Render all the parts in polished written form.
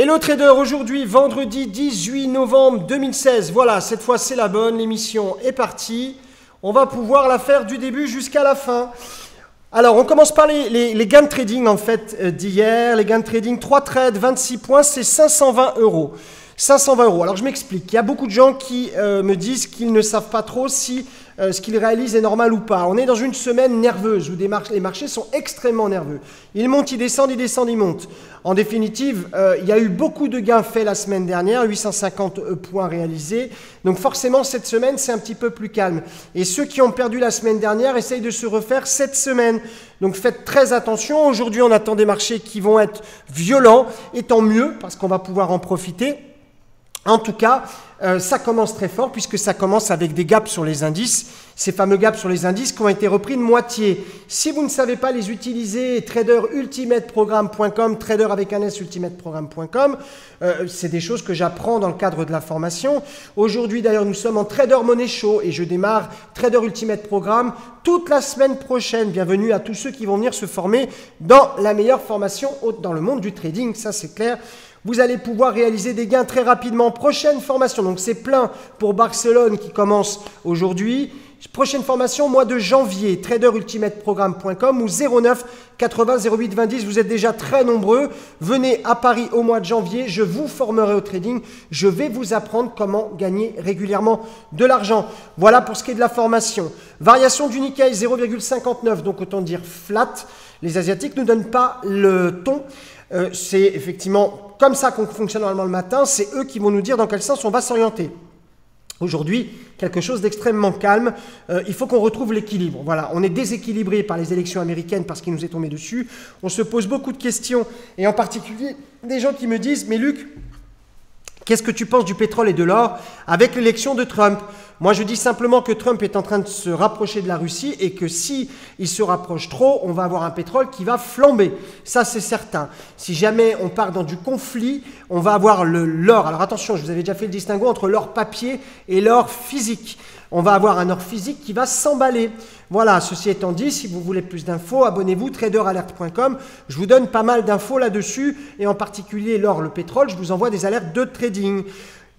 Hello Trader, aujourd'hui, vendredi 18 novembre 2016. Voilà, cette fois c'est la bonne, l'émission est partie. On va pouvoir la faire du début jusqu'à la fin. Alors, on commence par les gains de trading en fait d'hier. Les gains de trading, 3 trades, 26 points, c'est 520 €. 520 €. Alors, je m'explique. Il y a beaucoup de gens qui me disent qu'ils ne savent pas trop si ce qu'ils réalisent est normal ou pas. On est dans une semaine nerveuse où les marchés sont extrêmement nerveux. Ils montent, ils descendent, ils montent. En définitive, il y a eu beaucoup de gains faits la semaine dernière, 850 points réalisés. Donc forcément, cette semaine, c'est un petit peu plus calme. Et ceux qui ont perdu la semaine dernière essayent de se refaire cette semaine. Donc faites très attention. Aujourd'hui, on attend des marchés qui vont être violents, et tant mieux, parce qu'on va pouvoir en profiter. En tout cas, ça commence très fort puisque ça commence avec des gaps sur les indices, ces fameux gaps sur les indices qui ont été repris de moitié. Si vous ne savez pas les utiliser, traderultimateprogramme.com, trader avec un S, ultimateprogramme.com, c'est des choses que j'apprends dans le cadre de la formation. Aujourd'hui d'ailleurs, nous sommes en Trader Money Show et je démarre Trader Ultimate Programme toute la semaine prochaine. Bienvenue à tous ceux qui vont venir se former dans la meilleure formation dans le monde du trading, ça c'est clair. Vous allez pouvoir réaliser des gains très rapidement. Prochaine formation, donc c'est plein pour Barcelone qui commence aujourd'hui. Prochaine formation, mois de janvier, traderultimateprogramme.com ou 09 80 08 20 10. Vous êtes déjà très nombreux. Venez à Paris au mois de janvier. Je vous formerai au trading. Je vais vous apprendre comment gagner régulièrement de l'argent. Voilà pour ce qui est de la formation. Variation du Nikkei 0,59, donc autant dire flat. Les Asiatiques ne donnent pas le ton. C'est effectivement comme ça qu'on fonctionne normalement le matin. C'est eux qui vont nous dire dans quel sens on va s'orienter. Aujourd'hui, quelque chose d'extrêmement calme. Il faut qu'on retrouve l'équilibre. Voilà, on est déséquilibré par les élections américaines parce qu'il nous est tombé dessus. On se pose beaucoup de questions et en particulier des gens qui me disent « Mais Luc, qu'est-ce que tu penses du pétrole et de l'or avec l'élection de Trump ?» Moi, je dis simplement que Trump est en train de se rapprocher de la Russie et que si il se rapproche trop, on va avoir un pétrole qui va flamber. Ça, c'est certain. Si jamais on part dans du conflit, on va avoir l'or. Alors attention, je vous avais déjà fait le distinguo entre l'or papier et l'or physique. On va avoir un or physique qui va s'emballer. Voilà, ceci étant dit, si vous voulez plus d'infos, abonnez-vous, traderalert.com. Je vous donne pas mal d'infos là-dessus et en particulier l'or, le pétrole, je vous envoie des alertes de trading.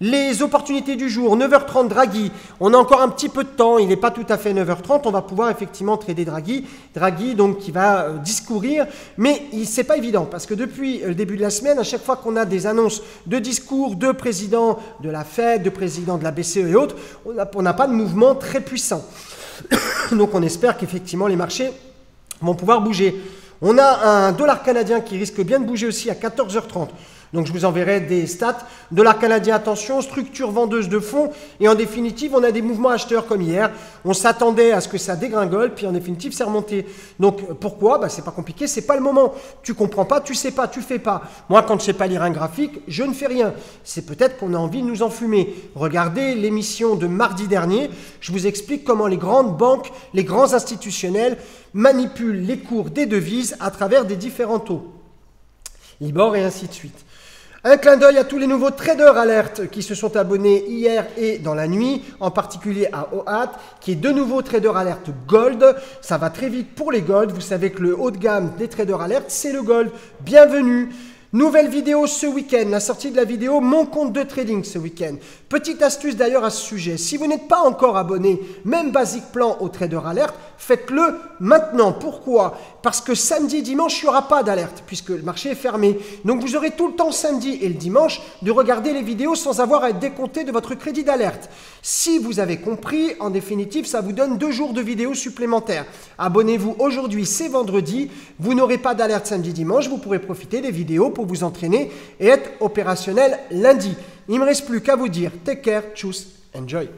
Les opportunités du jour, 9h30 Draghi, on a encore un petit peu de temps, il n'est pas tout à fait 9h30, on va pouvoir effectivement trader Draghi. Draghi donc qui va discourir, mais c'est pas évident parce que depuis le début de la semaine, à chaque fois qu'on a des annonces de discours de président de la Fed, de président de la BCE et autres, on n'a pas de mouvement très puissant. Donc on espère qu'effectivement les marchés vont pouvoir bouger. On a un dollar canadien qui risque bien de bouger aussi à 14h30. Donc je vous enverrai des stats. Dollar canadien, attention, structure vendeuse de fonds. Et en définitive, on a des mouvements acheteurs comme hier. On s'attendait à ce que ça dégringole, puis en définitive, c'est remonté. Donc pourquoi? C'est pas compliqué, c'est pas le moment. Tu comprends pas, tu sais pas, tu fais pas. Moi, quand je sais pas lire un graphique, je ne fais rien. C'est peut-être qu'on a envie de nous enfumer. Regardez l'émission de mardi dernier. Je vous explique comment les grandes banques, les grands institutionnels manipulent les cours des devises à travers des différents taux. Libor et ainsi de suite. Un clin d'œil à tous les nouveaux traders alert qui se sont abonnés hier et dans la nuit, en particulier à OAT, qui est de nouveau trader alert gold. Ça va très vite pour les gold. Vous savez que le haut de gamme des traders alert, c'est le gold. Bienvenue. Nouvelle vidéo ce week-end, la sortie de la vidéo Mon compte de trading ce week-end. Petite astuce d'ailleurs à ce sujet, si vous n'êtes pas encore abonné, même Basic Plan au Trader Alert, faites-le maintenant. Pourquoi? Parce que samedi et dimanche, il n'y aura pas d'alerte puisque le marché est fermé. Donc vous aurez tout le temps samedi et le dimanche de regarder les vidéos sans avoir à être décompté de votre crédit d'alerte. Si vous avez compris, en définitive, ça vous donne 2 jours de vidéos supplémentaires. Abonnez-vous aujourd'hui, c'est vendredi. Vous n'aurez pas d'alerte samedi, dimanche. Vous pourrez profiter des vidéos pour vous entraîner et être opérationnel lundi. Il ne me reste plus qu'à vous dire take care, tchuss, enjoy.